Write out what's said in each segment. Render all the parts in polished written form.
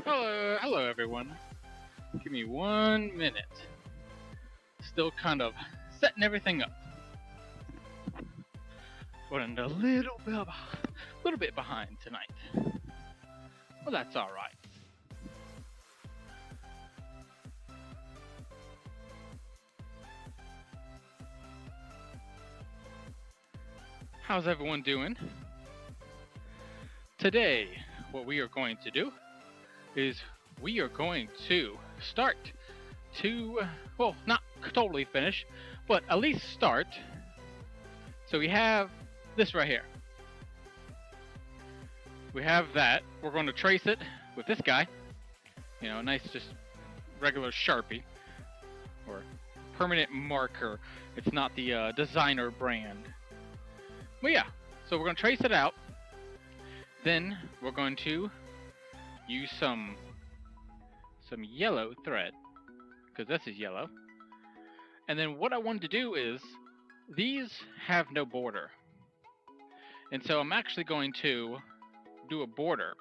Hello everyone. Give me 1 minute. Still kind of setting everything up. Running a little bit behind tonight. Well, that's all right. How's everyone doing? Today, what we are going to do is we are going to start to, well, not totally finish, but at least start. So we have this right here. We have that. We're going to trace it with this guy. You know, a nice just regular Sharpie or permanent marker. It's not the designer brand. But yeah, so we're going to trace it out. Then we're going to use some yellow thread, because this is yellow. And then what I wanted to do is, these have no border. And so I'm actually going to do a border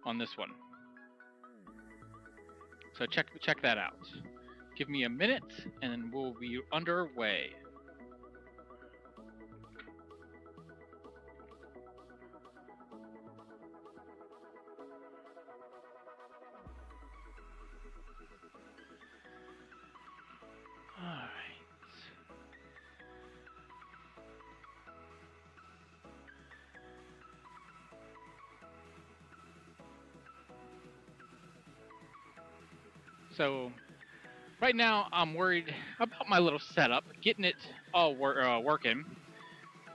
on this one. So check that out. Give me a minute and then we'll be underway. Alright. So right now I'm worried about my little setup, getting it all working.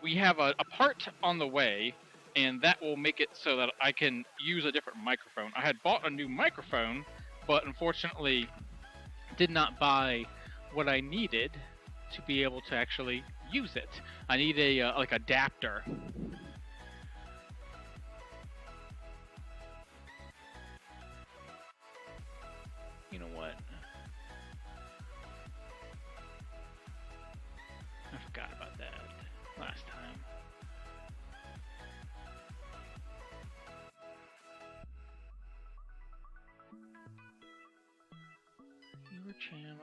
We have a part on the way, and that will make it so that I can use a different microphone. I had bought a new microphone, but unfortunately did not buy what I needed to be able to actually use it. I need a like adapter. You know what? I forgot about that last time. Your channel.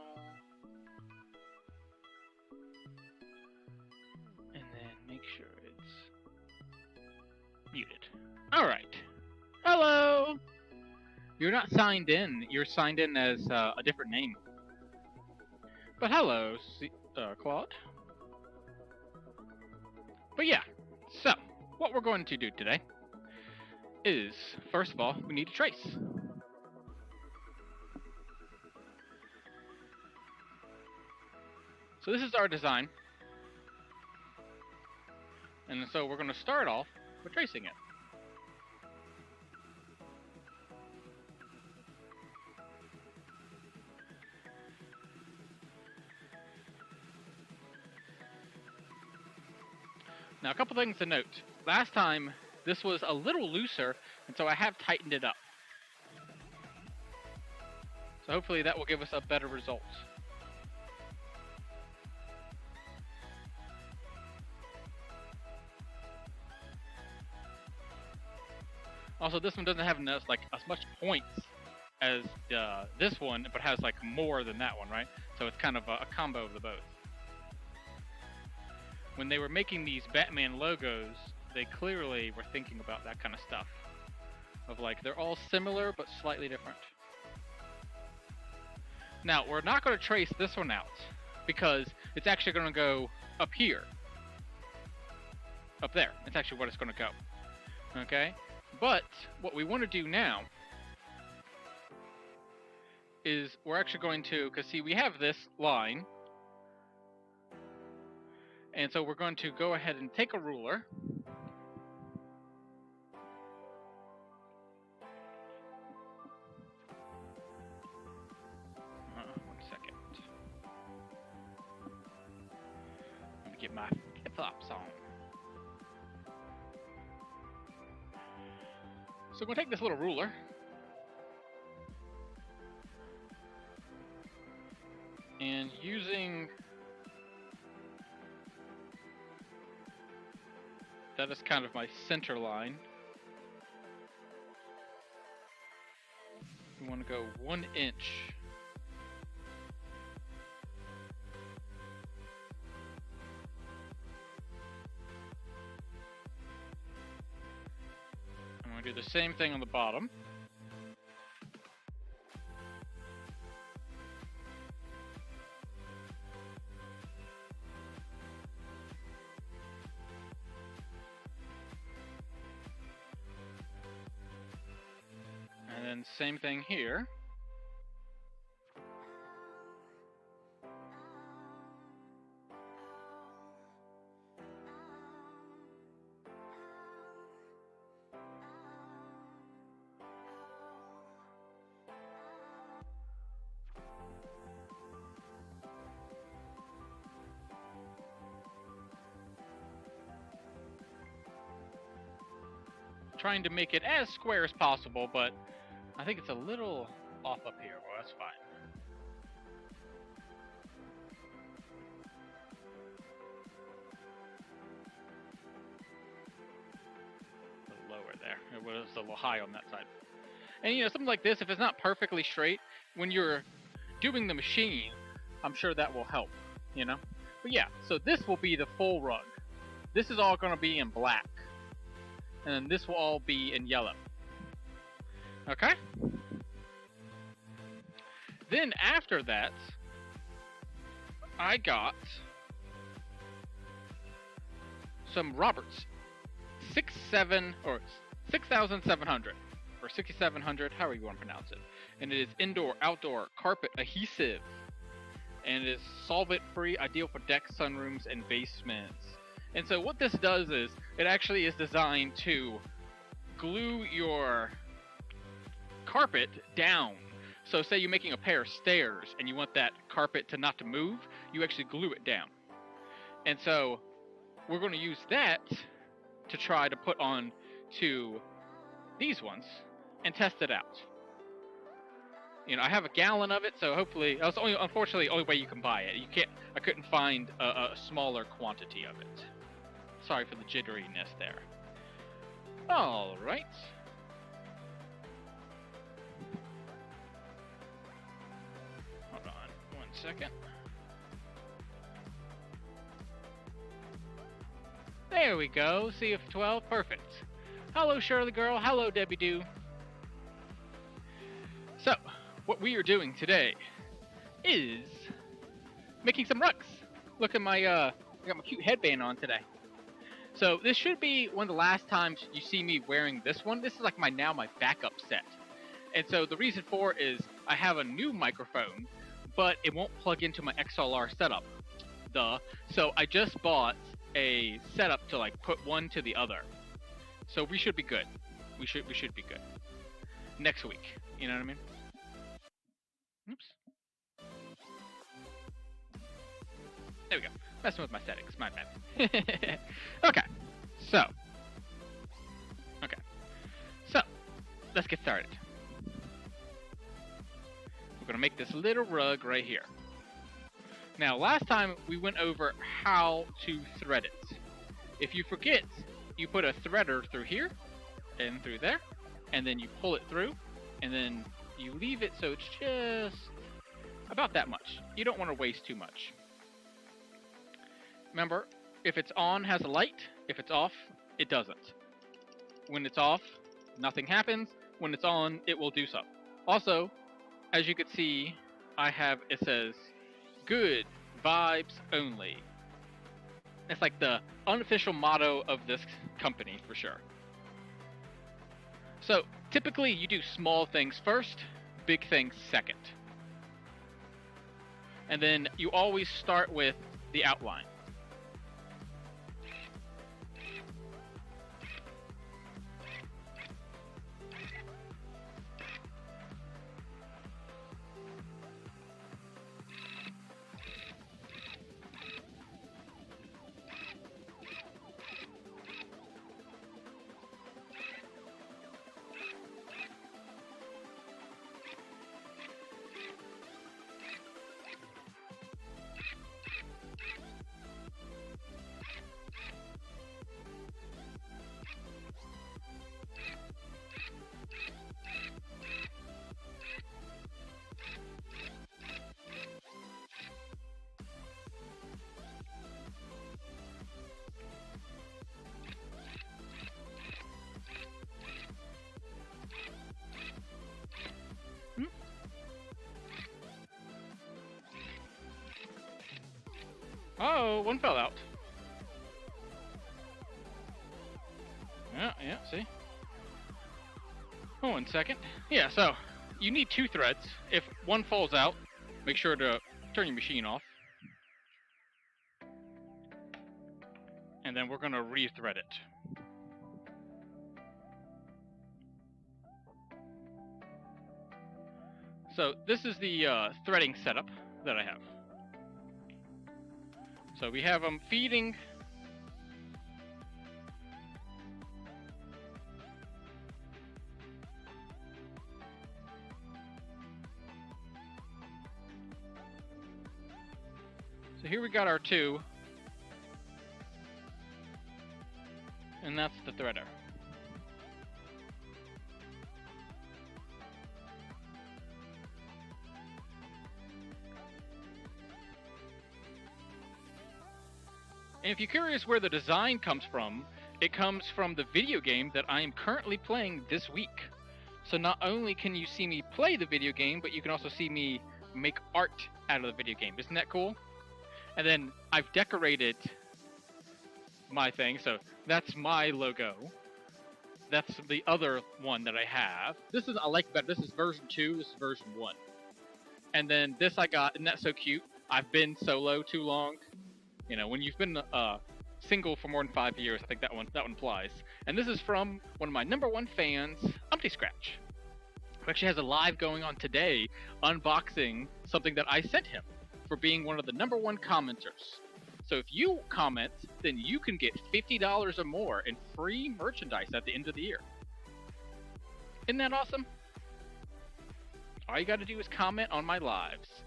And then make sure it's muted. Alright. Hello! You're not signed in. You're signed in as a different name. But hello, Claude. But yeah, so what we're going to do today is, first of all, we need to trace. So this is our design. And so we're going to start off with tracing it. Now, a couple things to note. Last time, this was a little looser, and so I have tightened it up. So hopefully that will give us a better result. Also, this one doesn't have as much points as this one, but has like more than that one, right? So it's kind of a combo of the both. When they were making these Batman logos, they clearly were thinking about that kind of stuff. Of like, they're all similar, but slightly different. Now, we're not going to trace this one out, because it's actually going to go up here. Up there. It's actually what it's going to go. Okay? But, what we want to do now is we're actually going to, because see, we have this line. And so we're going to go ahead and take a ruler. One second. Let me get my flip-flops on. So we're going to take this little ruler. And using that is kind of my center line. going to go 1 inch. I'm going to do the same thing on the bottom. And then same thing here. Trying to make it as square as possible, but I think it's a little off up here. Well, that's fine. A little lower there. It was a little high on that side. And you know, something like this, if it's not perfectly straight, when you're doing the machine, I'm sure that will help, you know? But yeah, so this will be the full rug. This is all going to be in black. And then this will all be in yellow. Okay? Then after that, I got some Roberts 6,700 or 6,700, however you want to pronounce it. And it is indoor-outdoor carpet adhesive. And it is solvent-free, ideal for decks, sunrooms, and basements. And so what this does is, it actually is designed to glue your carpet down. So say you're making a pair of stairs and you want that carpet to not to move, you actually glue it down. And so we're going to use that to try to put on to these ones and test it out. You know, I have a gallon of it, so hopefully, that's only, unfortunately, the only way you can buy it. I couldn't find a smaller quantity of it. Sorry for the jitteriness there. All right. Hold on 1 second. There we go. CF12, perfect. Hello, Shirley girl. Hello, Debbie Doo. So, what we are doing today is making some rugs. Look at my, I got my cute headband on today. So this should be one of the last times you see me wearing this one. This is like my backup set. And so the reason for it is I have a new microphone, but it won't plug into my XLR setup. Duh. So I just bought a setup to like put one to the other. So we should be good. We should be good. Next week. You know what I mean? Oops. There we go. Messing with my settings, my bad. Okay, so let's get started. We're gonna make this little rug right here. Now, last time we went over how to thread it. If you forget, you put a threader through here and through there, and then you pull it through, and then you leave it so it's just about that much. You don't want to waste too much. Remember, if it's on, has a light. If it's off, it doesn't. When it's off, nothing happens. When it's on, it will do so. Also, as you can see, it says, good vibes only. It's like the unofficial motto of this company, for sure. So, typically, you do small things first, big things second. And then you always start with the outline. Oh, one fell out. Yeah, see? Oh, 1 second. Yeah, so you need 2 threads. If one falls out, make sure to turn your machine off. And then we're going to re-thread it. So this is the threading setup that I have. So we have them feeding. So here we got our 2. And that's the threader. And if you're curious where the design comes from, it comes from the video game that I am currently playing this week. So not only can you see me play the video game, but you can also see me make art out of the video game. Isn't that cool? And then I've decorated my thing, so that's my logo. That's the other one that I have. This is I like better. This is version 2. This is version 1. And then this I got, and that's so cute. I've been solo too long. You know, when you've been single for more than 5 years, I think that one applies. And this is from one of my #1 fans, Umpty Scratch, who actually has a live going on today, unboxing something that I sent him for being one of the #1 commenters. So if you comment, then you can get $50 or more in free merchandise at the end of the year. Isn't that awesome? All you got to do is comment on my lives.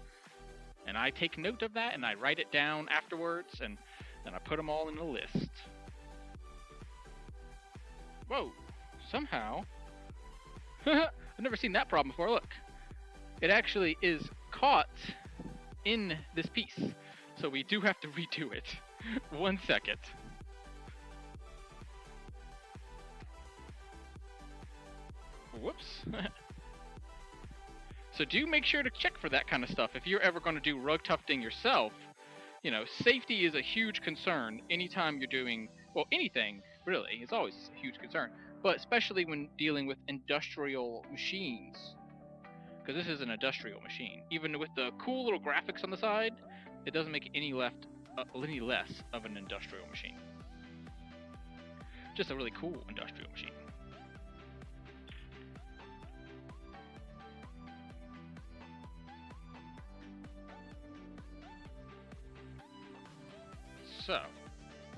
And I take note of that, and I write it down afterwards, and then I put them all in a list. Whoa, somehow. I've never seen that problem before, look. It actually is caught in this piece. So we do have to redo it. 1 second. Whoops. So do make sure to check for that kind of stuff. If you're ever going to do rug tufting yourself, you know, safety is a huge concern anytime you're doing, well, anything, really. It's always a huge concern. But especially when dealing with industrial machines. Because this is an industrial machine. Even with the cool little graphics on the side, it doesn't make it any less of an industrial machine. Just a really cool industrial machine. So,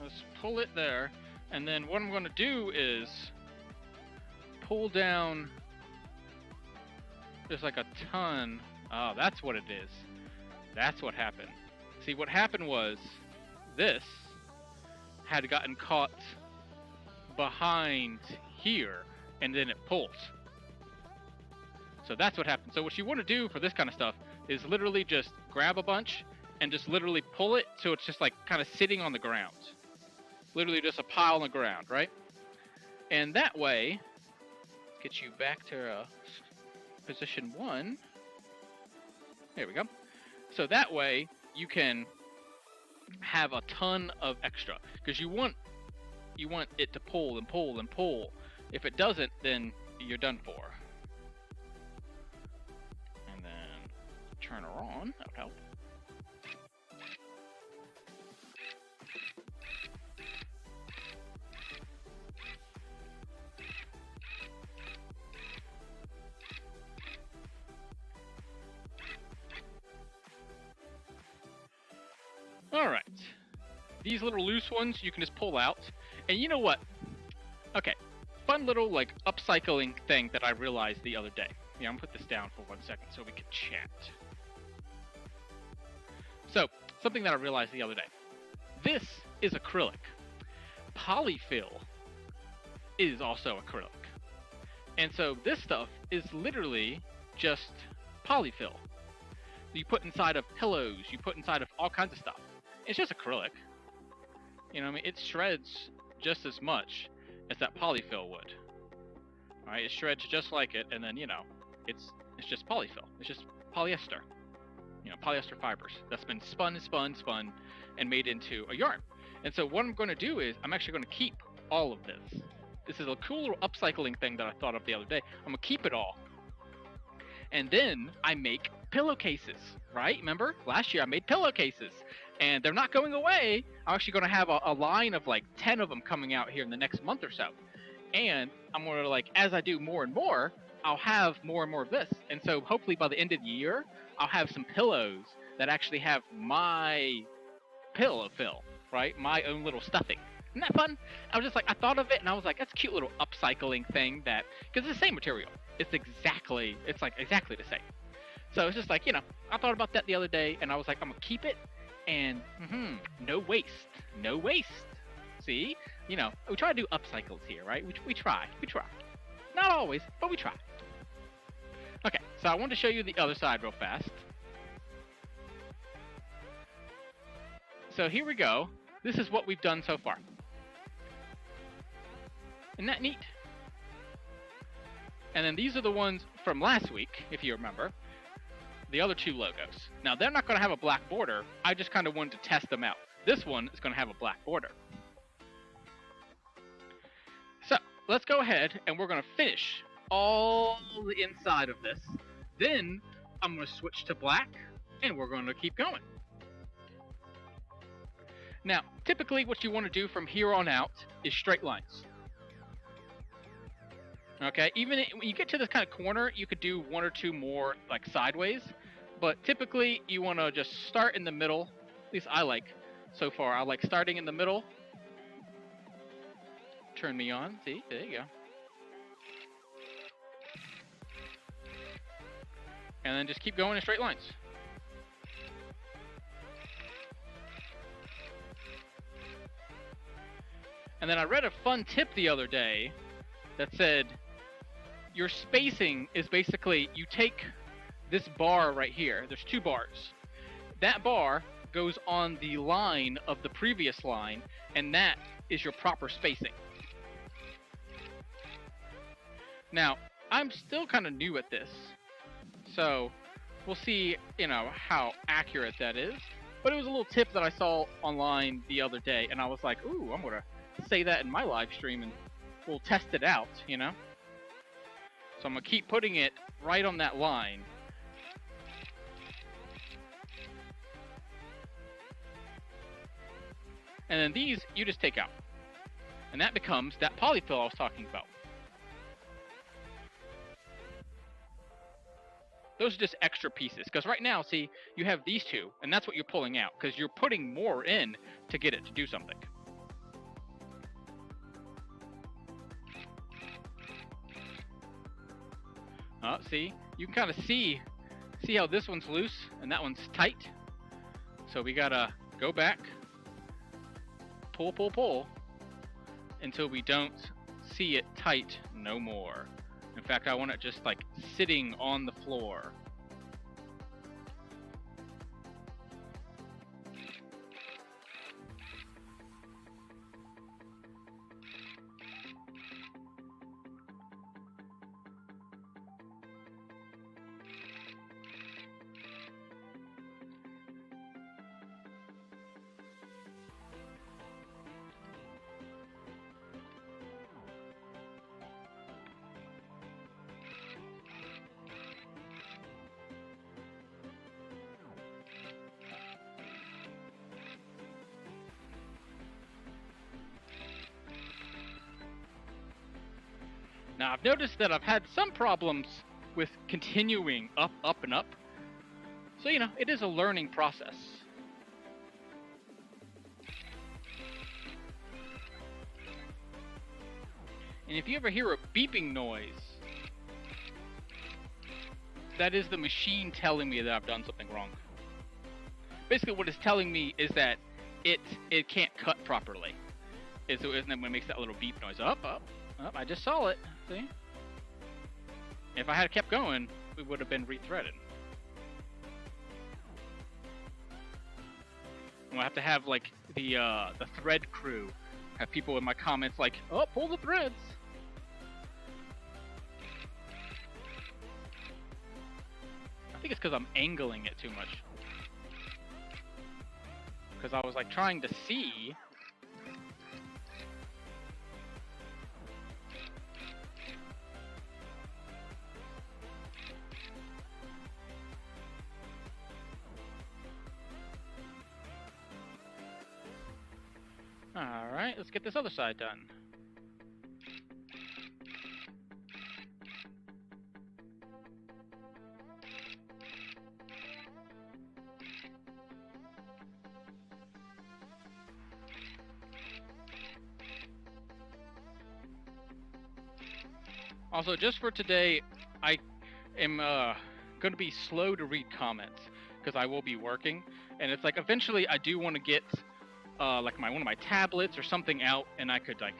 let's pull it there, and then what I'm going to do is pull down just like a ton. Oh, that's what it is. That's what happened. See, what happened was this had gotten caught behind here, and then it pulls. So that's what happened. So what you want to do for this kind of stuff is literally just grab a bunch and just literally pull it so it's just like kind of sitting on the ground. Literally just a pile on the ground, right? And that way, get you back to position 1. There we go. So that way, you can have a ton of extra. Because you want it to pull and pull and pull. If it doesn't, then you're done for. And then turn her on, that would help. Alright, these little loose ones you can just pull out, and you know what? Okay, fun little like upcycling thing that I realized the other day. Yeah, I'm gonna put this down for 1 second so we can chat. So, something that I realized the other day. This is acrylic. Polyfill is also acrylic. And so this stuff is literally just polyfill. You put inside of pillows, you put inside of all kinds of stuff. It's just acrylic. You know what I mean? It shreds just as much as that polyfill would. Alright, it shreds just like it, and then, you know, it's just polyfill. It's just polyester. polyester fibers that's been spun, and made into a yarn. And so what I'm going to do is I'm actually going to keep all of this. This is a cool little upcycling thing that I thought of the other day. I'm going to keep it all. And then I make pillowcases, right? Remember? Last year I made pillowcases. And they're not going away. I'm actually going to have a line of like 10 of them coming out here in the next month or so. And I'm going to, like, as I do more and more, I'll have more and more of this. And so hopefully by the end of the year, I'll have some pillows that actually have my pillow fill, right? My own little stuffing. Isn't that fun? I was just like, I thought of it and I was like, that's a cute little upcycling thing that, because it's the same material. It's exactly the same. So it's just like, I thought about that the other day and I was like, I'm going to keep it and no waste. No waste. See? We try to do upcycles here, right? We try. Not always, but we try. Okay, so I wanted to show you the other side real fast. So here we go. This is what we've done so far. Isn't that neat? And then these are the ones from last week, if you remember. The other two logos. Now, they're not going to have a black border. I just kind of wanted to test them out. This one is going to have a black border. So, let's go ahead and we're going to finish all the inside of this. Then, I'm going to switch to black and we're going to keep going. Now, typically what you want to do from here on out is straight lines. Okay, even when you get to this kind of corner, you could do one or two more like sideways, but typically you want to just start in the middle. At least I like so far. I like starting in the middle. Turn me on. See, there you go. And then just keep going in straight lines. And then I read a fun tip the other day that said your spacing is basically, you take this bar right here. There's two bars. That bar goes on the line of the previous line, and that is your proper spacing. Now, I'm still kind of new at this, so we'll see, how accurate that is. But it was a little tip that I saw online the other day, and I was like, ooh, I'm going to say that in my live stream, and we'll test it out, So I'm going to keep putting it right on that line. And then these, you just take out. And that becomes that polyfill I was talking about. Those are just extra pieces. Because right now, see, you have these two, and that's what you're pulling out. Because you're putting more in to get it to do something. See, you can kind of see how this one's loose and that one's tight. So we gotta go back, pull until we don't see it tight no more. In fact, I want it just like sitting on the floor. Now, I've noticed that I've had some problems with continuing up, and up. So, it is a learning process. And if you ever hear a beeping noise, that is the machine telling me that I've done something wrong. Basically, what it's telling me is that it can't cut properly. And then when it makes that little beep noise, up, I just saw it. See? If I had kept going, we would have been rethreaded. We'll have to have like the thread crew have people in my comments like, oh, pull the threads. I think it's because I'm angling it too much. because I was like trying to see. All right, let's get this other side done. Also, just for today, I am going to be slow to read comments because I will be working, and it's like eventually I do want to get like one of my tablets or something out, and I could like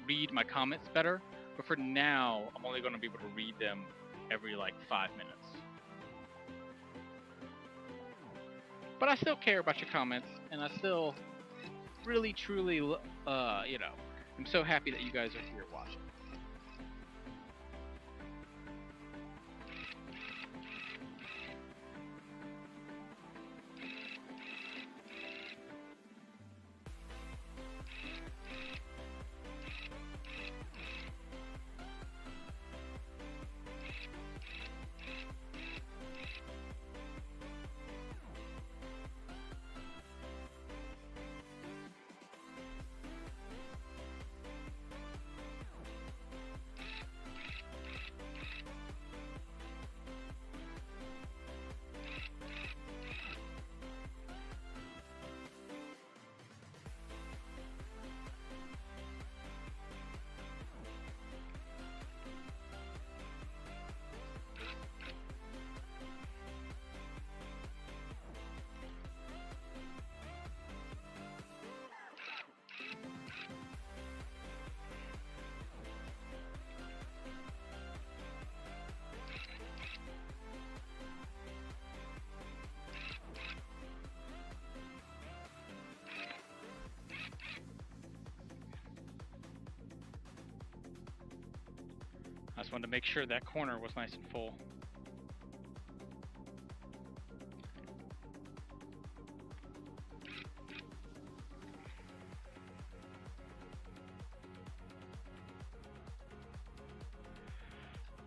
read my comments better. But for now, I'm only going to be able to read them every like 5 minutes. But I still care about your comments, and I still really, truly, you know, I'm so happy that you guys are here watching. I just wanted to make sure that corner was nice and full.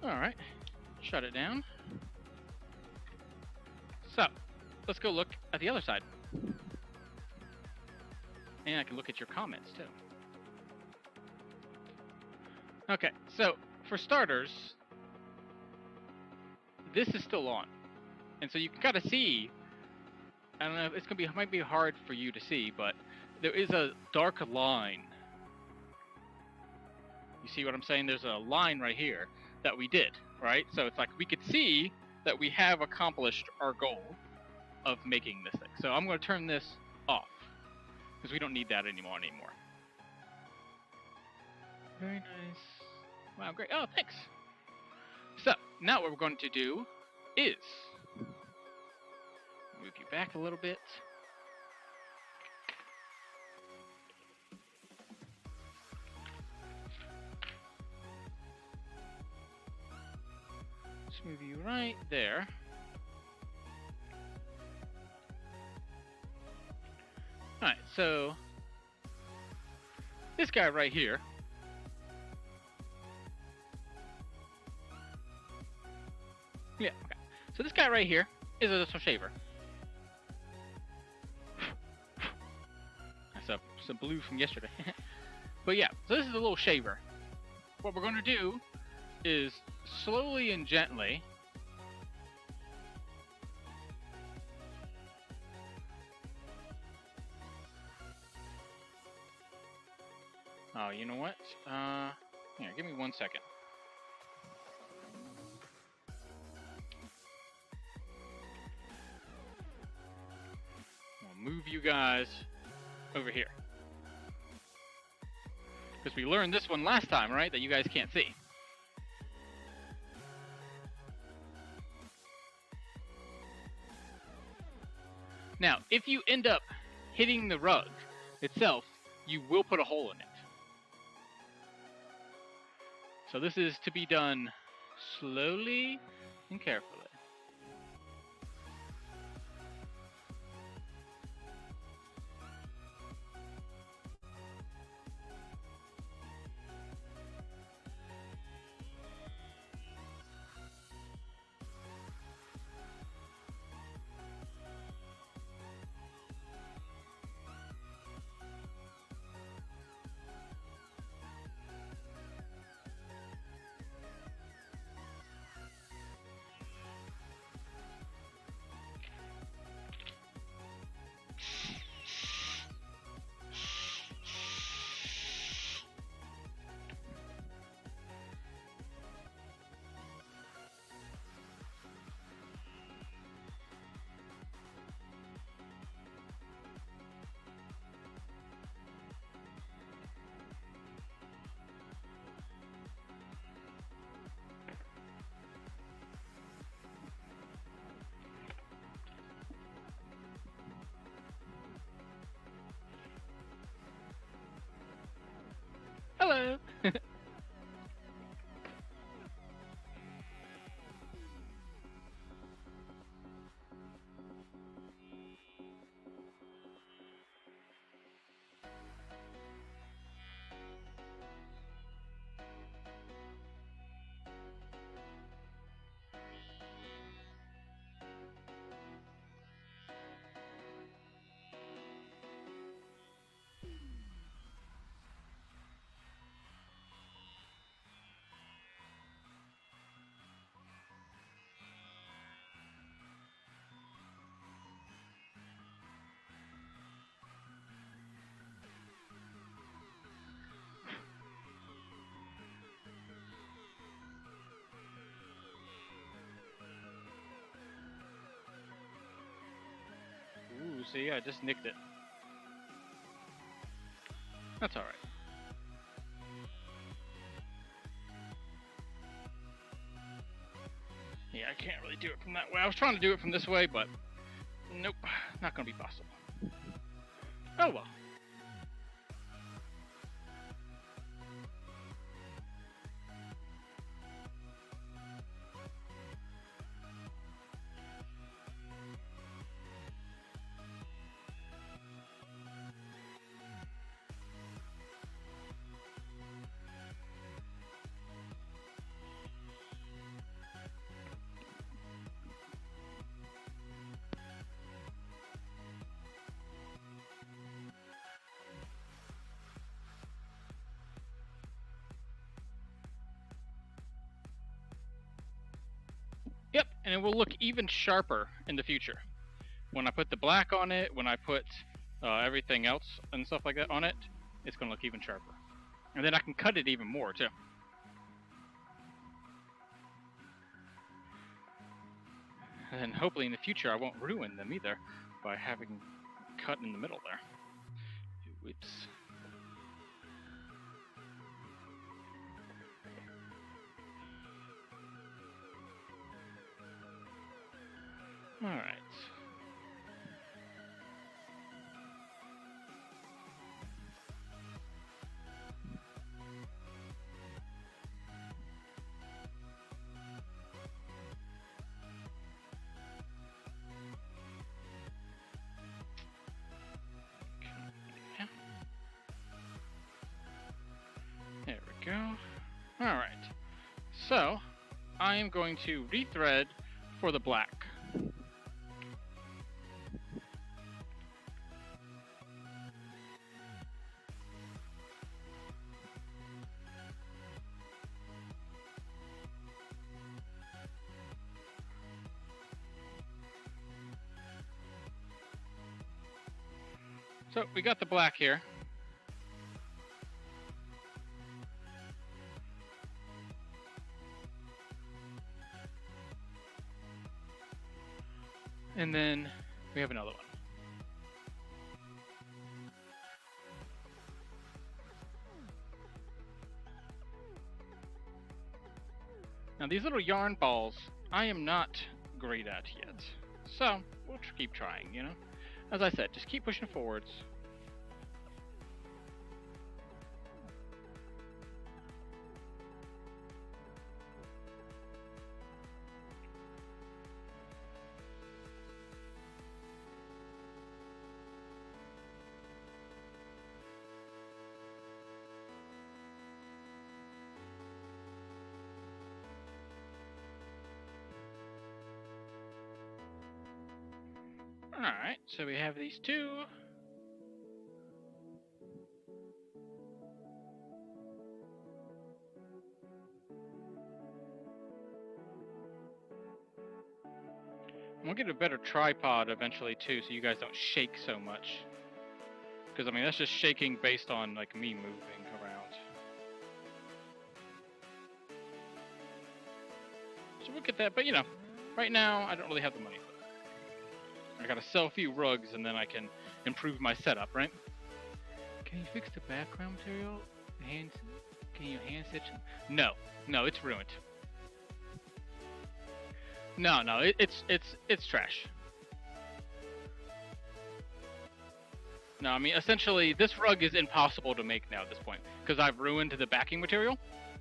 Alright, shut it down. So, let's go look at the other side. And I can look at your comments too. Okay, so for starters, this is still on. And so you can kind of see, I don't know, it might be hard for you to see, but there is a dark line. You see what I'm saying? There's a line right here that we did, right? So it's like we could see that we have accomplished our goal of making this thing. So I'm going to turn this off because we don't need that anymore. Very nice. Wow, great. Oh, thanks. So now what we're going to do is move you back a little bit. Just move you right there. Alright, so this guy right here . Yeah, okay. So this guy right here is a little shaver. That's some blue from yesterday. But yeah, so this is a little shaver. What we're going to do is slowly and gently oh, you know what? Here, give me 1 second. Move you guys over here. Because we learned this one last time, right? That you guys can't see. Now, if you end up hitting the rug itself, you will put a hole in it. So this is to be done slowly and carefully. see, I just nicked it. That's alright. Yeah, I can't really do it from that way. I was trying to do it from this way, but nope, not gonna be possible. Oh well. Yep, and it will look even sharper in the future. When I put the black on it, when I put everything else and stuff like that on it, it's going to look even sharper. And then I can cut it even more, too. And then hopefully in the future I won't ruin them either by having cut in the middle there. Whoops. Alright. There we go. Alright. So, I am going to rethread for the black. So, we got the black here. And then we have another one. Now these little yarn balls, I am not great at yet. So, we'll keep trying, you know? As I said, just keep pushing forwards. Alright, so we have these two. We'll get a better tripod eventually too, so you guys don't shake so much. Because I mean, that's just shaking based on like me moving around. So we'll get that, but you know, right now I don't really have the money. I gotta sell a few rugs and then I can improve my setup, right? Can you fix the background material? Can you hand stitch? No, it's ruined. No, it's trash. No, I mean essentially this rug is impossible to make now at this point because I've ruined the backing material,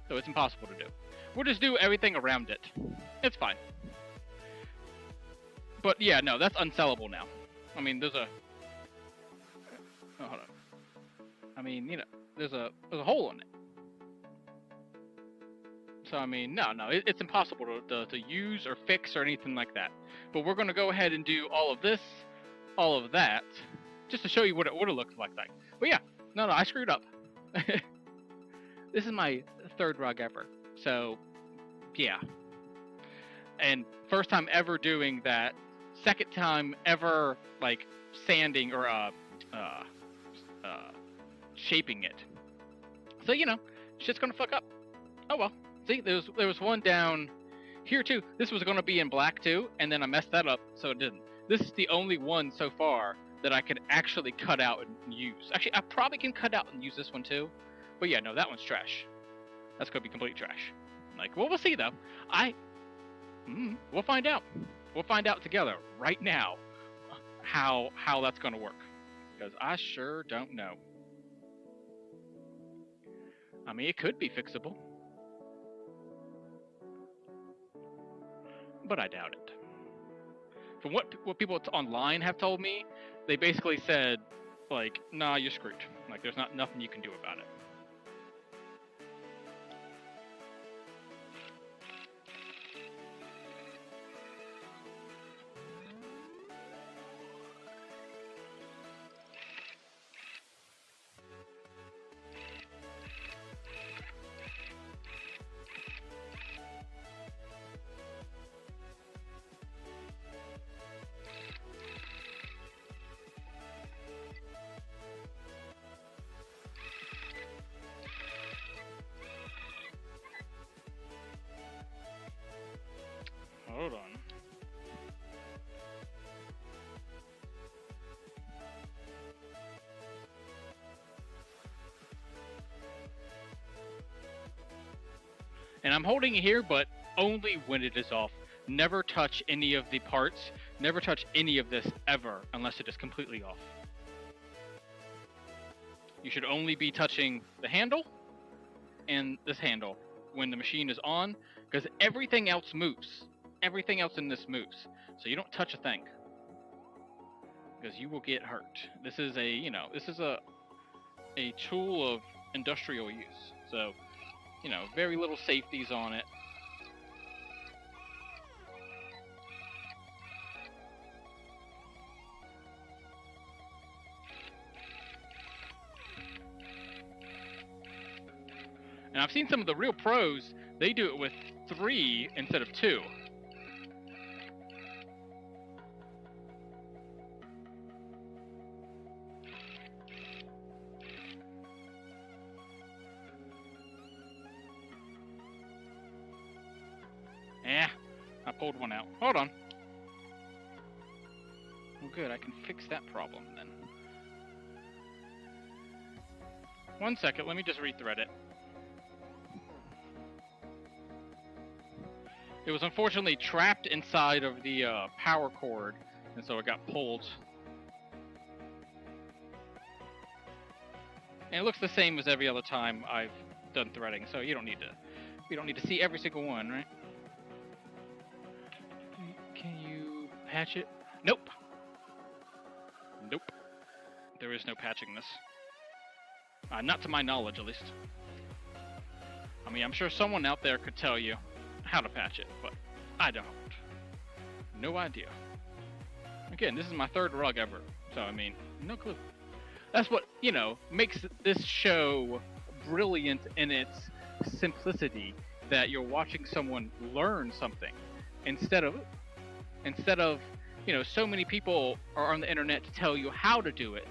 so it's impossible to do. We'll just do everything around it. It's fine. But yeah, no, that's unsellable now. I mean, there's a... Oh, hold on. I mean, you know, there's a hole in it. So I mean, no, it's impossible to use or fix or anything like that. But we're going to go ahead and do all of this, all of that, just to show you what it looks like. But yeah, no, I screwed up. This is my third rug ever. So, yeah. And first time ever doing that. Second time ever, like, sanding or shaping it. So, you know, shit's gonna fuck up. Oh well. See, there was one down here too. This was gonna be in black too, and then I messed that up, so it didn't. This is the only one so far that I could actually cut out and use. Actually, I probably can cut out and use this one too. But yeah, no, that one's trash. That's gonna be complete trash. Like, well, we'll see though. We'll find out. We'll find out together right now how that's gonna work, because I sure don't know. I mean, it could be fixable, but I doubt it. From what people online have told me, they basically said, like, nah, you're screwed. Like, there's nothing you can do about it. Hold on. And I'm holding it here, but only when it is off. Never touch any of the parts. Never touch any of this ever unless it is completely off. You should only be touching the handle and this handle when the machine is on, because everything else moves. Everything else in this moves. So you don't touch a thing, because you will get hurt. This is a tool of industrial use. So, very little safeties on it. And I've seen some of the real pros, they do it with 3 instead of 2. I pulled one out. Hold on. Well, good, I can fix that problem then. One second, let me just rethread it. It was unfortunately trapped inside of the power cord, and so it got pulled. And it looks the same as every other time I've done threading, so you don't need to see every single one, right? Can you patch it? Nope. Nope. There is no patching this. Not to my knowledge, at least. I mean, I'm sure someone out there could tell you how to patch it, but I don't. No idea. Again, this is my 3rd rug ever, so I mean, no clue. That's what, makes this show brilliant in its simplicity, that you're watching someone learn something instead of so many people are on the internet to tell you how to do it.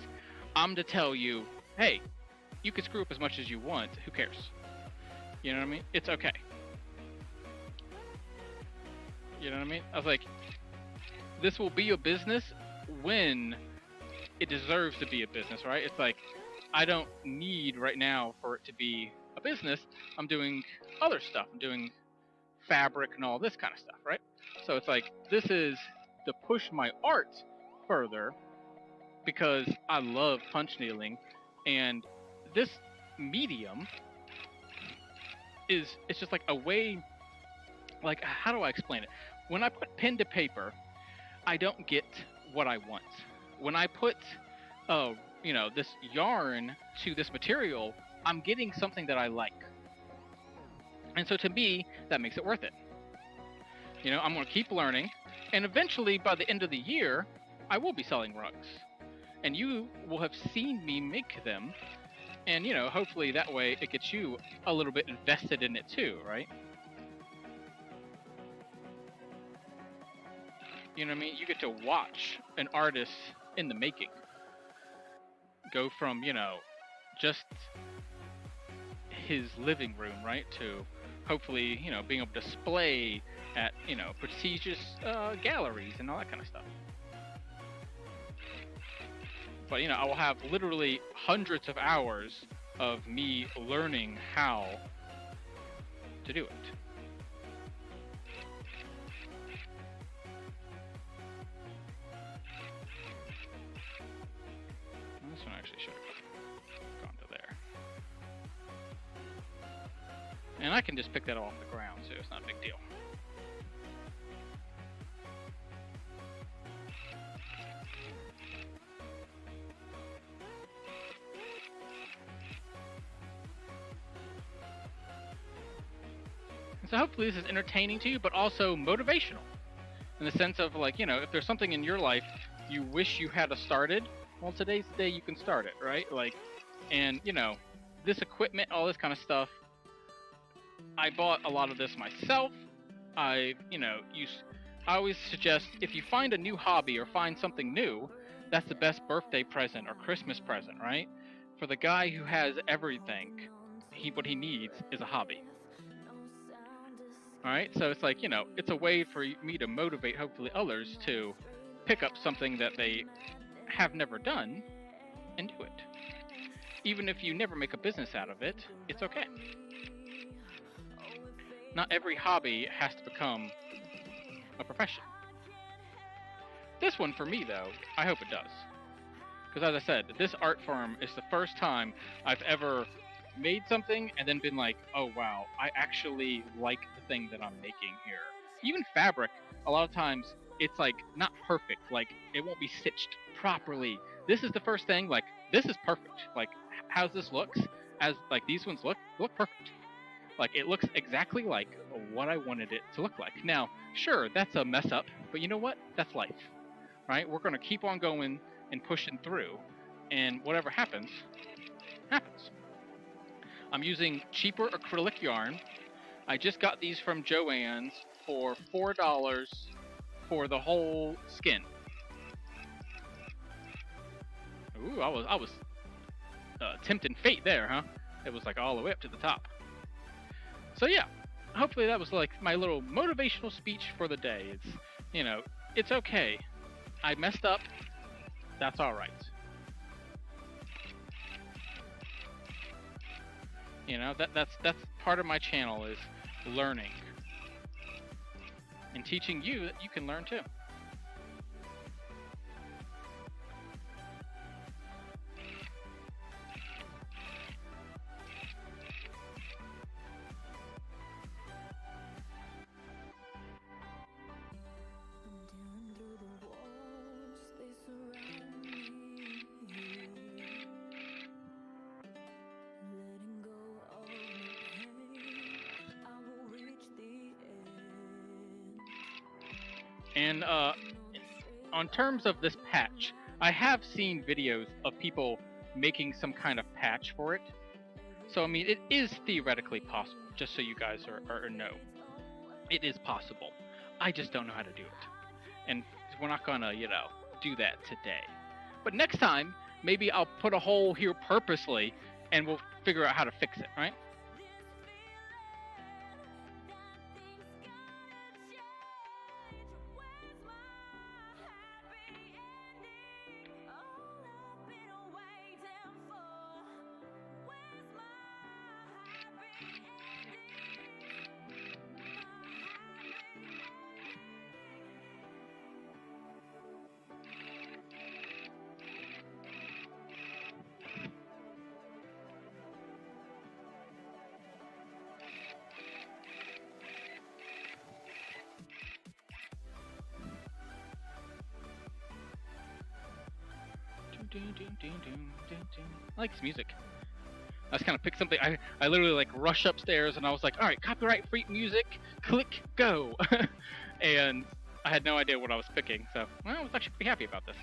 I'm to tell you, hey, you can screw up as much as you want, who cares? You know what I mean? It's okay. You know what I mean? I was like, this will be a business when it deserves to be a business, right? It's like, I don't need right now for it to be a business. I'm doing other stuff. I'm doing fabric and all this kind of stuff, right? So it's like, this is to push my art further, because I love punch needling, and this medium it's just like a way, like, how do I explain it? When I put pen to paper, I don't get what I want. When I put this yarn to this material, I'm getting something that I like. And so to me, that makes it worth it. I'm going to keep learning, and eventually by the end of the year, I will be selling rugs. And you will have seen me make them, and hopefully that way it gets you a little bit invested in it too, right? You know what I mean? You get to watch an artist in the making go from, just his living room, right, to hopefully, being able to display at, prestigious galleries and all that kind of stuff. But I will have literally hundreds of hours of me learning how to do it. This one actually should have gone to there. And I can just pick that off the ground, so it's not a big deal. So hopefully this is entertaining to you, but also motivational. In the sense of, like, if there's something in your life you wish you had started, well, today's the day you can start it, right? Like, and, this equipment, all this kind of stuff, I bought a lot of this myself. I always suggest, if you find a new hobby or find something new, that's the best birthday present or Christmas present, right? For the guy who has everything, what he needs is a hobby. Alright, so it's like, it's a way for me to motivate, hopefully, others to pick up something that they have never done and do it. Even if you never make a business out of it, it's okay. Not every hobby has to become a profession. This one, for me, though, I hope it does. Because as I said, this art form is the first time I've ever made something and then been like, oh wow, I actually like the thing that I'm making here. Even fabric, a lot of times it's like not perfect, like it won't be stitched properly. This is the first thing, like, this is perfect. Like, how's this looks, as like these ones look perfect. Like, it looks exactly like what I wanted it to look like. Now, sure, that's a mess up, but you know what? That's life, right? We're gonna keep on going and pushing through, and whatever happens, happens. I'm using cheaper acrylic yarn. I just got these from Joann's for $4 for the whole skin. Ooh, I was tempting fate there, huh? It was like all the way up to the top. So yeah, hopefully that was like my little motivational speech for the day. It's, it's okay. I messed up. That's all right. That's part of my channel, is learning and teaching you that you can learn too. And on terms of this patch, I have seen videos of people making some kind of patch for it. So, I mean, it is theoretically possible, just so you guys are know. It is possible. I just don't know how to do it. And we're not gonna, do that today. But next time, maybe I'll put a hole here purposely, and we'll figure out how to fix it, right? I like this music. I just kind of picked something. I literally like rush upstairs and I was like, all right, copyright free music, click, go. And I had no idea what I was picking, so I was actually pretty happy about this.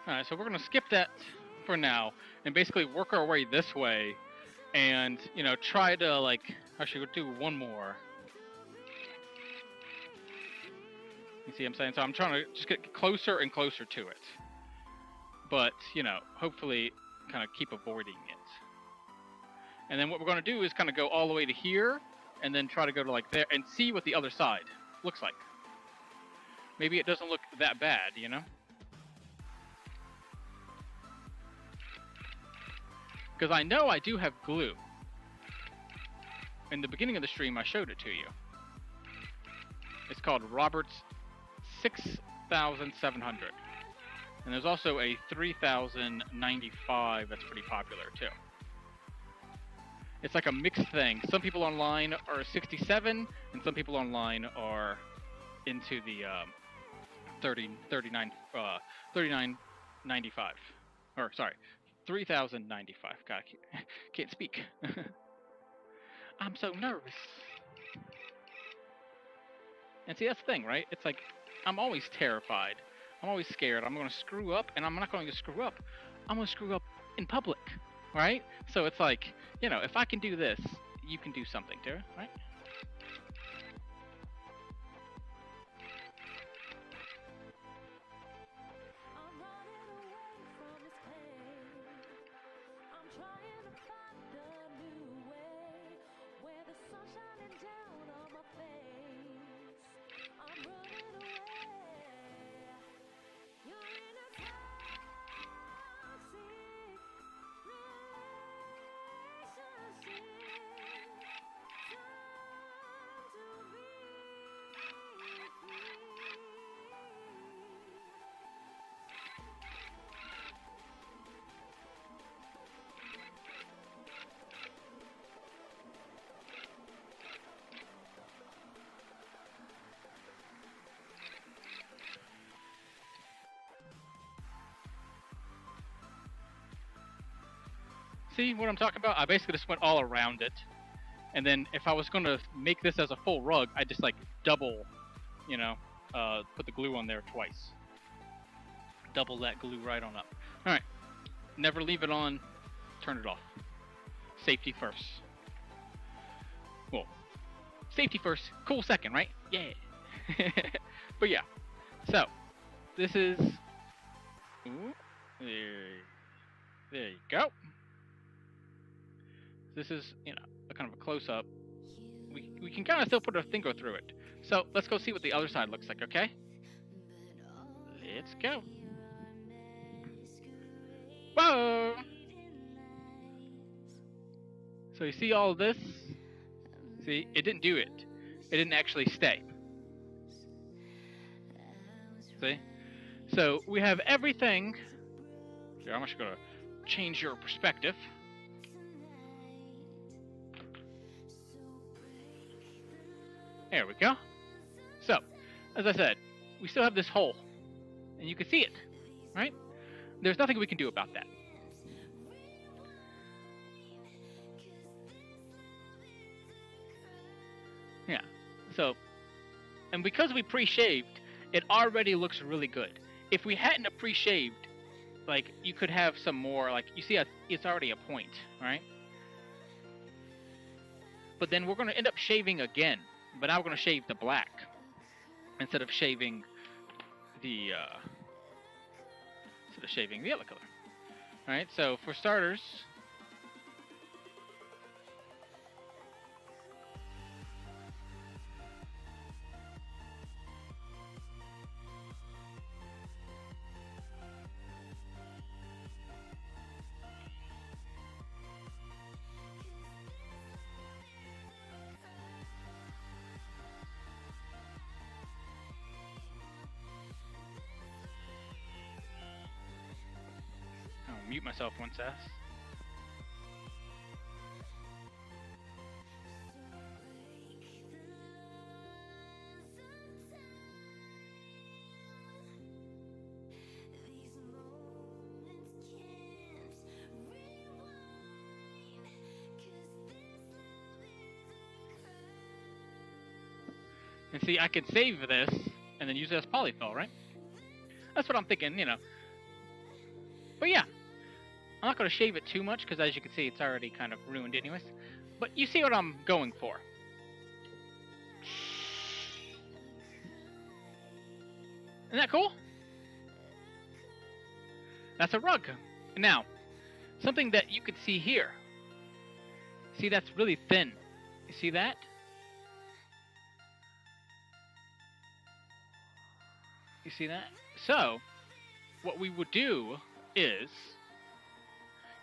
Alright, so we're going to skip that for now and basically work our way this way and, you know, try to, like, actually we'll do one more. You see what I'm saying? So I'm trying to just get closer and closer to it. But, you know, hopefully kind of keep avoiding it. And then what we're going to do is kind of go all the way to here and then try to go to like there and see what the other side looks like. Maybe it doesn't look that bad, you know? Because I know I do have glue. In the beginning of the stream, I showed it to you. It's called Robert's 6700. And there's also a 3095 that's pretty popular too. It's like a mixed thing. Some people online are 67, and some people online are into the 3995. Or sorry, 3095. God, I can't speak. I'm so nervous. And see, that's the thing, right? It's like, I'm always terrified. I'm always scared. I'm going to screw up, and I'm not going to screw up. I'm going to screw up in public, right? So it's like, you know, if I can do this, you can do something too, right? See what I'm talking about? I basically just went all around it. And then if I was going to make this as a full rug, I just like double, you know, put the glue on there twice. Double that glue right on up. Alright. Never leave it on. Turn it off. Safety first. Well, safety first. Cool second, right? Yeah. But yeah. So, this is... Ooh, there you go. This is, you know, a kind of a close-up. We can kind of still put our finger through it. So let's go see what the other side looks like, okay? Let's go. Whoa! So you see all this? See, it didn't do it. It didn't actually stay. See? So we have everything. Here, I'm just gonna change your perspective. There we go. So, as I said, we still have this hole. And you can see it, right? There's nothing we can do about that. Yeah. So, and because we pre-shaved, it already looks really good. If we hadn't pre-shaved, like, you could have some more, like, you see it's already a point, right? But then we're going to end up shaving again. But now we're going to shave the black instead of shaving the other color. All right. So for starters, I'll mute myself once asked. And see, I can save this and then use it as polyfill, right? That's what I'm thinking, you know. But yeah, I'm not going to shave it too much because as you can see, it's already kind of ruined anyways. But you see what I'm going for. Isn't that cool? That's a rug. Now, something that you can see here. See, that's really thin. You see that? You see that? So, what we would do is,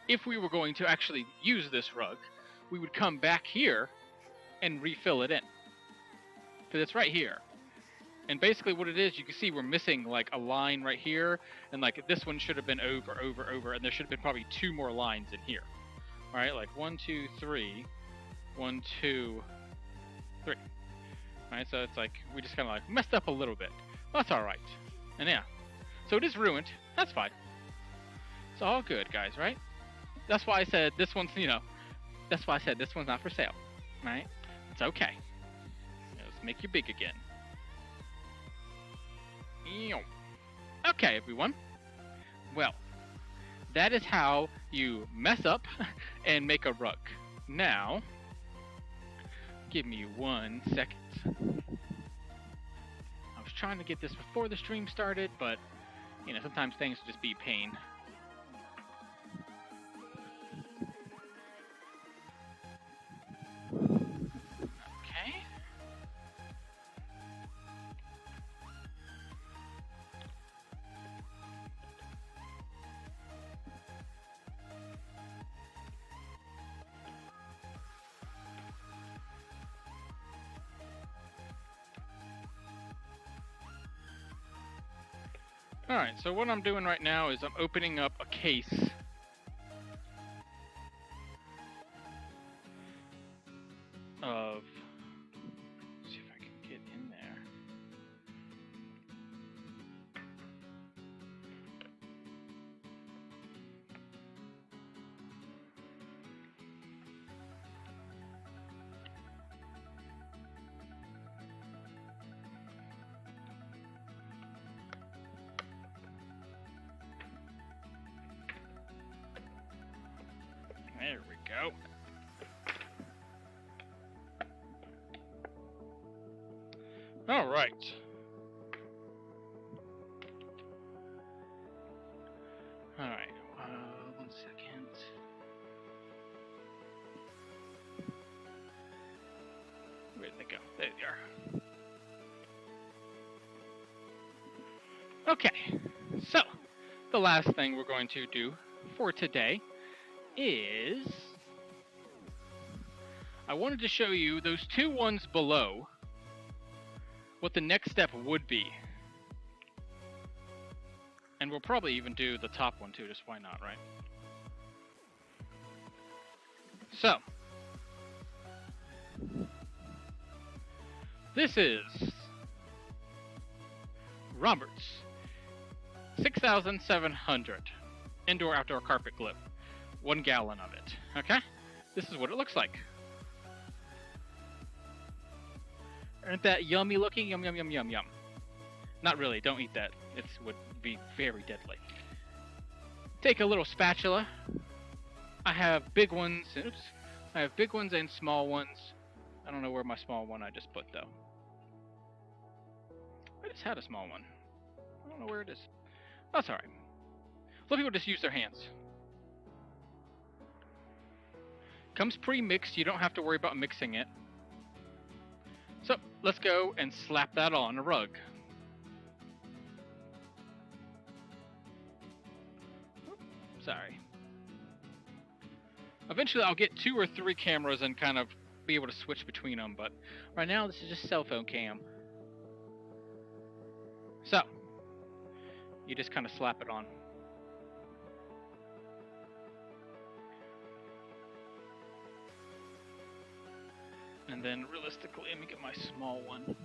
if we were going to actually use this rug, we would come back here and refill it in. Because it's right here. And basically what it is, you can see we're missing like a line right here, and like this one should have been over, and there should have been probably 2 more lines in here. All right, like 1, 2, 3, 1, 2, 3. All right, so it's like we just kind of like messed up a little bit. Well, that's all right. And yeah, so it is ruined. That's fine. It's all good, guys, right? That's why I said this one's, that's why I said this one's not for sale, right? It's okay. Let's make you big again. Okay, everyone. Well, that is how you mess up and make a rug. Now, give me 1 second. I was trying to get this before the stream started, but, sometimes things just be a pain. Okay. Alright, so what I'm doing right now is I'm opening up a case of, let's see if I can get in there. There we go. All right. All right. 1 second. Where did they go? There they are. Okay. So, the last thing we're going to do for today is I wanted to show you those 2 ones below, what the next step would be. And we'll probably even do the top one too, just why not, right? So, this is Robert's 6,700 indoor-outdoor carpet glue. 1 gallon of it, okay? This is what it looks like. Aren't that yummy looking? Yum, yum, yum, yum, yum. Not really, don't eat that. It would be very deadly. Take a little spatula. I have big ones, oops. I have big ones and small ones. I don't know where my small one I just put though. I just had a small one. I don't know where it is. That's alright. A lot of people just use their hands. Comes pre-mixed, you don't have to worry about mixing it. So, let's go and slap that on a rug. Sorry. Eventually I'll get 2 or 3 cameras and kind of be able to switch between them, but right now this is just cell phone cam. So, you just kind of slap it on. And then realistically, let me get my small one.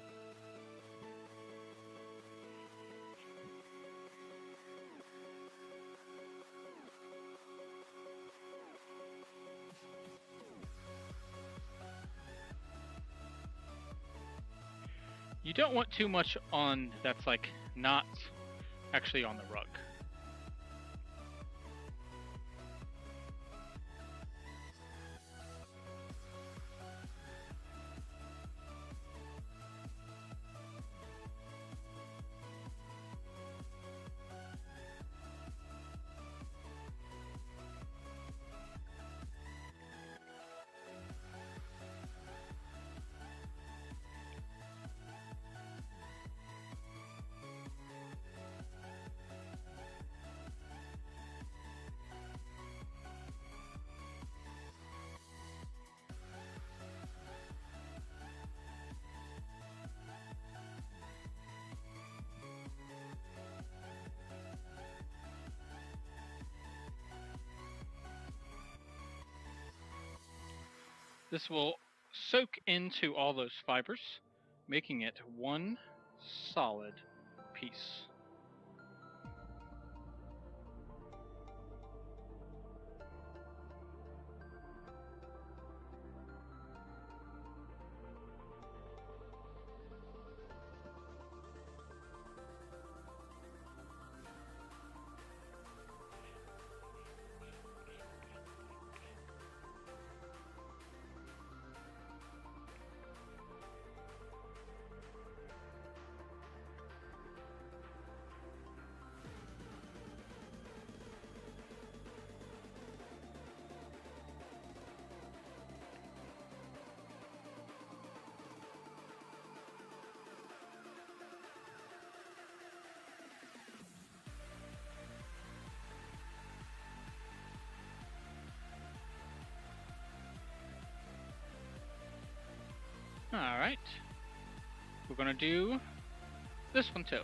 You don't want too much on that's like not actually on the rug. This will soak into all those fibers, making it one solid piece. Alright, we're going to do this one too.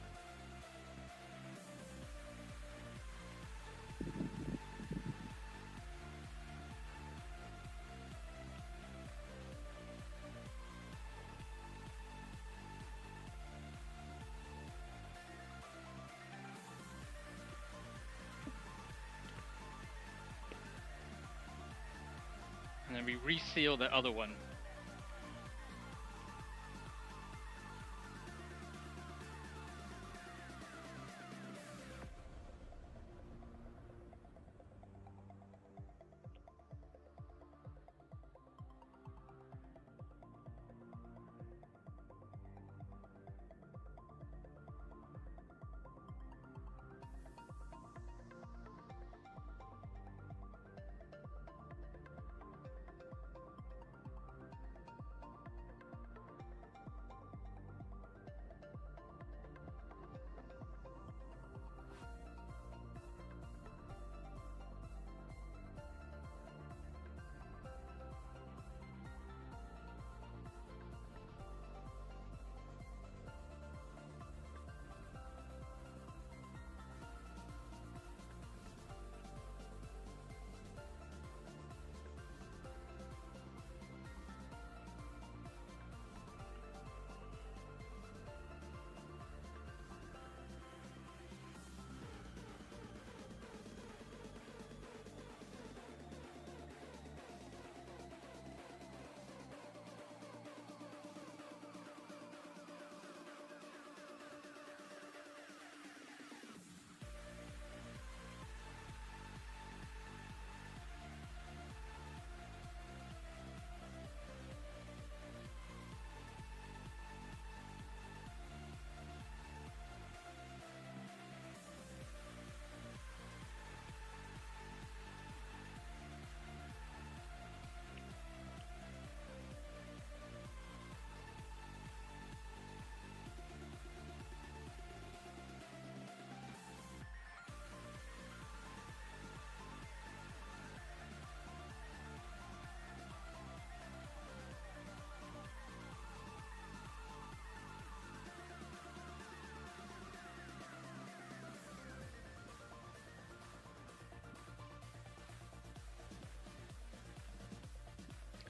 And then we reseal the other one.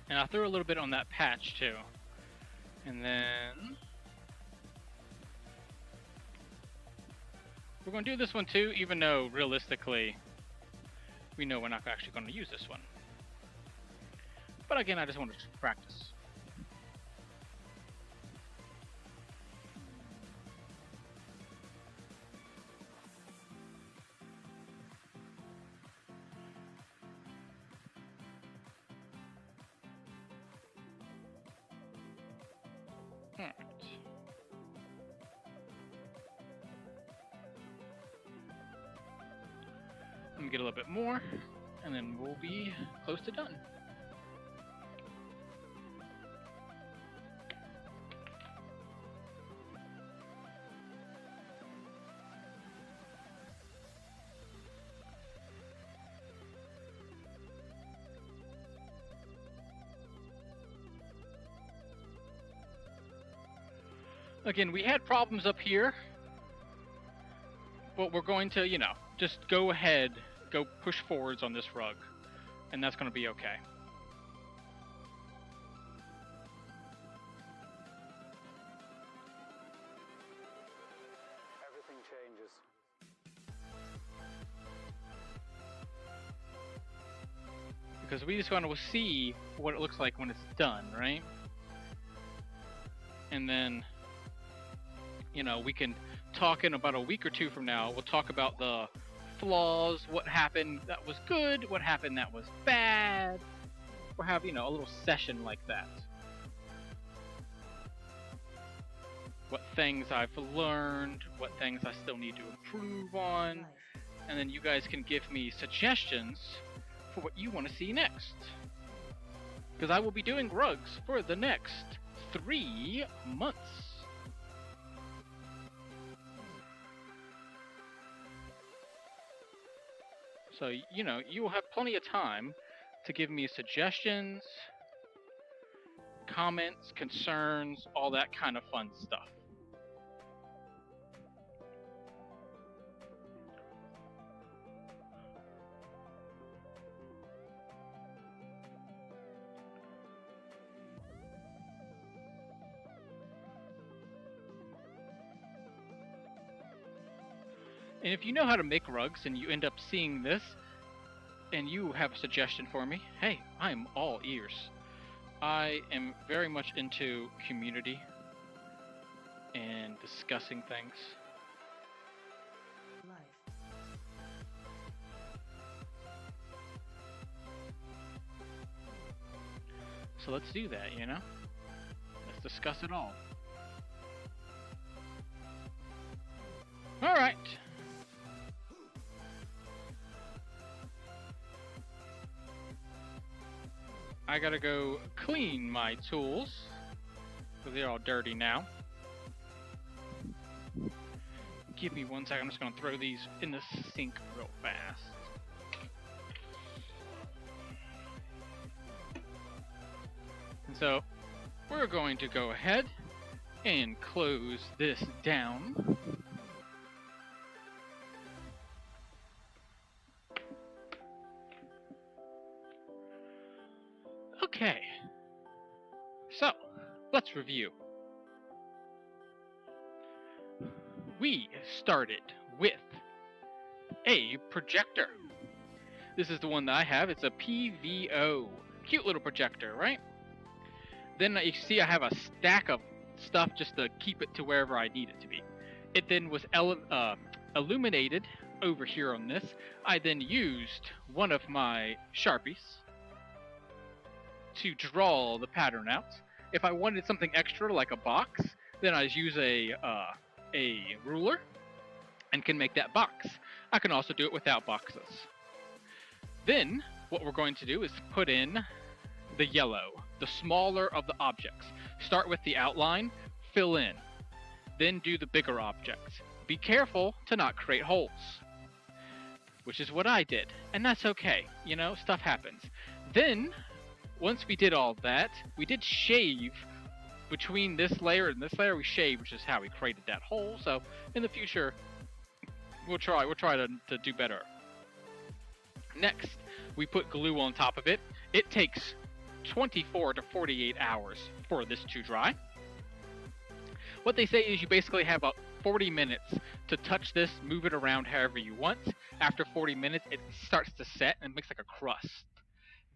And I'll throw a little bit on that patch too. And then we're going to do this one too, even though realistically we know we're not actually going to use this one. But again, I just wanted to practice. Alright. Let me get a little bit more, and then we'll be close to done. Again, we had problems up here, but we're going to, you know, just go ahead, go push forwards on this rug, and that's going to be okay. because we just want to see what it looks like when it's done, right? And then, you know, we can talk in about a week or two from now. We'll talk about the flaws, what happened that was good, what happened that was bad. We'll have, you know, a little session like that. What things I've learned, what things I still need to improve on, and then you guys can give me suggestions for what you want to see next. Because I will be doing rugs for the next 3 months. So, you know, you will have plenty of time to give me suggestions, comments, concerns, all that kind of fun stuff. And if you know how to make rugs and you end up seeing this and you have a suggestion for me, hey, I'm all ears. I am very much into community and discussing things. So let's do that, you know? Let's discuss it all. Alright. I gotta go clean my tools, because they're all dirty now. Give me 1 second, I'm just gonna throw these in the sink real fast. And so, we're going to go ahead and close this down. Okay, so let's review. We started with a projector. This is the one that I have. It's a PVO. Cute little projector, right? Then you see I have a stack of stuff just to keep it to wherever I need it to be. It then was illuminated over here on this. I then used one of my Sharpies to draw the pattern out. If I wanted something extra like a box, then I use a ruler and can make that box. I can also do it without boxes. Then what we're going to do is put in the yellow, the smaller of the objects. Start with the outline, fill in, then do the bigger objects. Be careful to not create holes, which is what I did, and that's okay, you know, stuff happens. Then once we did all that, we did shave between this layer and this layer. We shaved, which is how we created that hole. So in the future, we'll try to do better. Next, we put glue on top of it. It takes 24 to 48 hours for this to dry. What they say is you basically have about 40 minutes to touch this, move it around however you want. After 40 minutes, it starts to set and makes like a crust.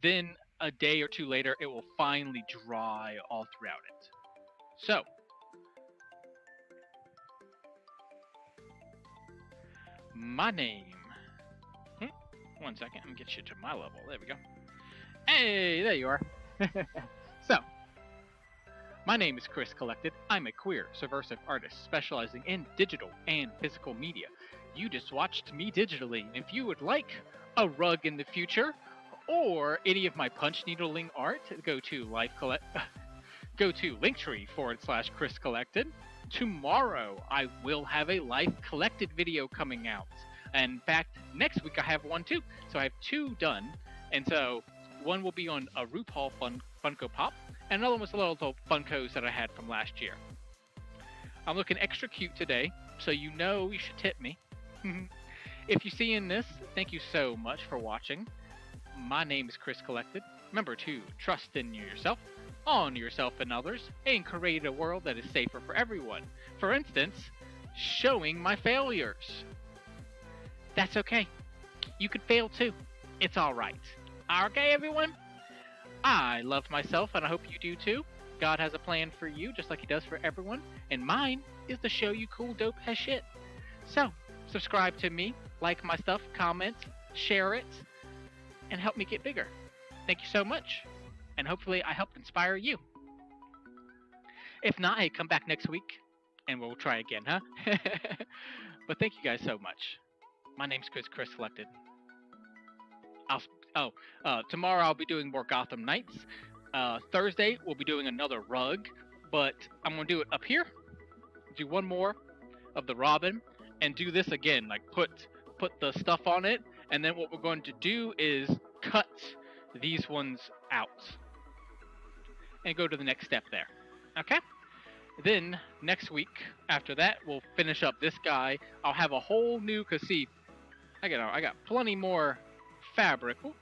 Then a day or two later, it will finally dry all throughout it. So, my name. 1 second, let me get you to my level. There we go. Hey, there you are. So, my name is Chris Collected. I'm a queer, subversive artist specializing in digital and physical media. You just watched me digitally. If you would like a rug in the future, or any of my punch needling art, go to Linktree /Chris Collected. Tomorrow I will have a Life Collected video coming out. And in fact, next week I have one too. So I have 2 done. And so one will be on a RuPaul Funko Pop, and another one was a little Funkos that I had from last year. I'm looking extra cute today, so you know you should tip me. If you're seeing this, thank you so much for watching. My name is Chris Collected. Remember to trust in yourself, on yourself and others, and create a world that is safer for everyone. For instance, showing my failures. That's okay. You could fail too. It's alright. Okay, everyone? I love myself, and I hope you do too. God has a plan for you, just like He does for everyone, and mine is to show you cool, dope as shit. So, subscribe to me, like my stuff, comment, share it, and help me get bigger. Thank you so much, and hopefully I helped inspire you. If not, hey, come back next week, and we'll try again, huh? But thank you guys so much. My name's Chris Collected. I'll tomorrow I'll be doing more Gotham Knights. Thursday we'll be doing another rug, but I'm gonna do it up here. Do one more of the Robin, and do this again. Like put the stuff on it, and then what we're going to do is cut these ones out, and go to the next step there. Okay. Then next week after that we'll finish up this guy. I'll have a whole new, cause see, I got plenty more fabric. Ooh.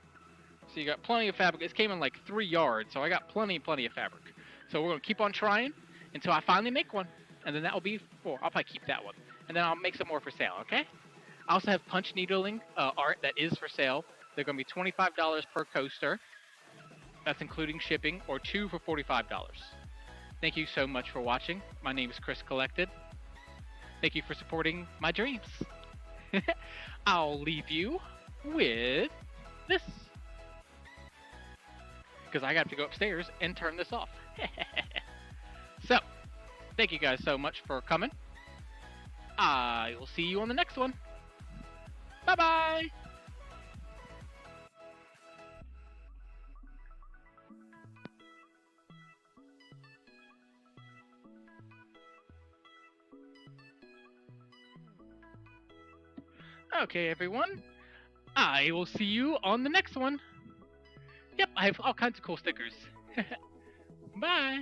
So you got plenty of fabric. It came in like 3 yards, so I got plenty of fabric. So we're gonna keep on trying until I finally make one, and then that will be 4. I'll probably keep that one, and then I'll make some more for sale. Okay? I also have punch needling art that is for sale. They're gonna be $25 per coaster. That's including shipping, or 2 for $45. Thank you so much for watching. My name is Chris Collected. Thank you for supporting my dreams. I'll leave you with this, because I got to go upstairs and turn this off. So, thank you guys so much for coming. I will see you on the next one. Bye-bye! Okay, everyone. I will see you on the next one. Yep, I have all kinds of cool stickers. Bye!